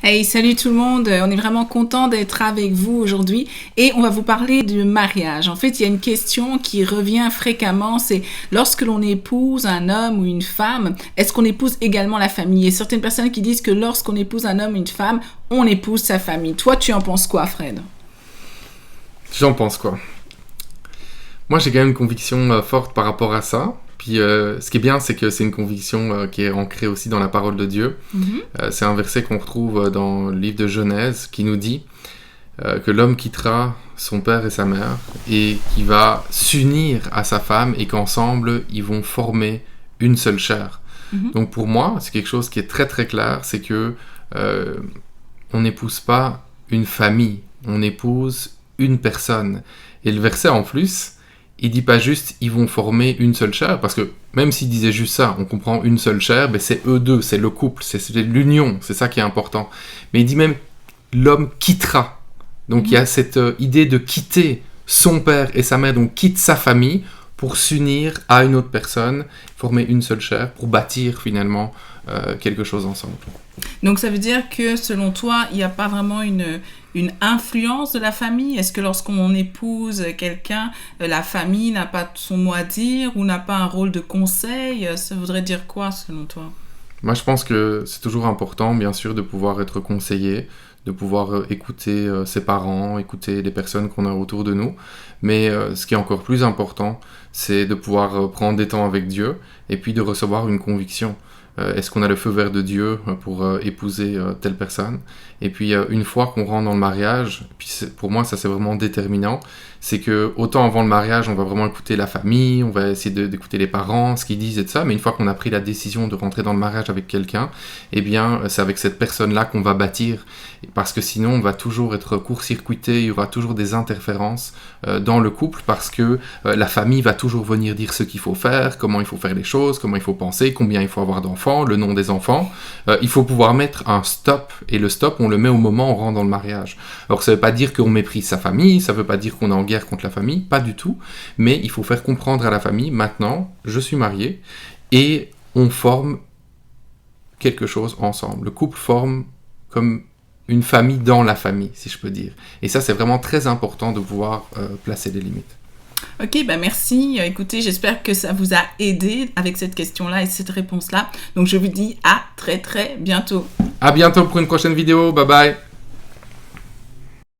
Hey, salut tout le monde, on est vraiment content d'être avec vous aujourd'hui et on va vous parler du mariage. En fait, il y a une question qui revient fréquemment, c'est lorsque l'on épouse un homme ou une femme, est-ce qu'on épouse également la famille? Il y a certaines personnes qui disent que lorsqu'on épouse un homme ou une femme, on épouse sa famille. Toi, tu en penses quoi, Fred? J'en pense quoi? Moi, j'ai quand même une conviction forte par rapport à ça. Puis, ce qui est bien, c'est que c'est une conviction qui est ancrée aussi dans la parole de Dieu. C'est un verset qu'on retrouve dans le livre de Genèse qui nous dit que l'homme quittera son père et sa mère et qui va s'unir à sa femme et qu'ensemble, ils vont former une seule chair. Donc, pour moi, c'est quelque chose qui est très très clair, c'est que on n'épouse pas une famille, on épouse une personne. Et le verset en plus, il dit pas juste ils vont former une seule chair, parce que même s'il disait juste ça, on comprend une seule chair, ben c'est eux deux, c'est le couple, c'est l'union, c'est ça qui est important. Mais il dit même l'homme quittera. Donc il y a cette idée de quitter son père et sa mère, donc quitte sa famille pour s'unir à une autre personne, former une seule chair, pour bâtir finalement quelque chose ensemble. Donc ça veut dire que selon toi, il n'y a pas vraiment une influence de la famille? Est-ce que lorsqu'on épouse quelqu'un, la famille n'a pas son mot à dire ou n'a pas un rôle de conseil? Ça voudrait dire quoi selon toi? Moi je pense que c'est toujours important bien sûr de pouvoir être conseillé, de pouvoir écouter ses parents, écouter les personnes qu'on a autour de nous. Mais ce qui est encore plus important, c'est de pouvoir prendre des temps avec Dieu et puis de recevoir une conviction. Est-ce qu'on a le feu vert de Dieu pour épouser telle personne? Et puis une fois qu'on rentre dans le mariage, puis pour moi ça c'est vraiment déterminant, c'est que autant avant le mariage on va vraiment écouter la famille, on va essayer d'écouter les parents, ce qu'ils disent et tout ça, mais une fois qu'on a pris la décision de rentrer dans le mariage avec quelqu'un, eh bien c'est avec cette personne-là qu'on va bâtir, parce que sinon on va toujours être court-circuité, il y aura toujours des interférences dans le couple, parce que la famille va toujours venir dire ce qu'il faut faire, comment il faut faire les choses, comment il faut penser, combien il faut avoir d'enfants, le nom des enfants. Il faut pouvoir mettre un stop, et le stop on le met au moment où on rentre dans le mariage. Alors ça veut pas dire qu'on méprise sa famille, ça veut pas dire qu'on est en guerre contre la famille, pas du tout, mais il faut faire comprendre à la famille, maintenant je suis marié et on forme quelque chose ensemble. Le couple forme comme une famille dans la famille, si je peux dire. Et ça c'est vraiment très important de pouvoir placer des limites. Ok, ben merci. Écoutez, j'espère que ça vous a aidé avec cette question-là et cette réponse-là. Donc je vous dis à très très bientôt. À bientôt pour une prochaine vidéo. Bye bye.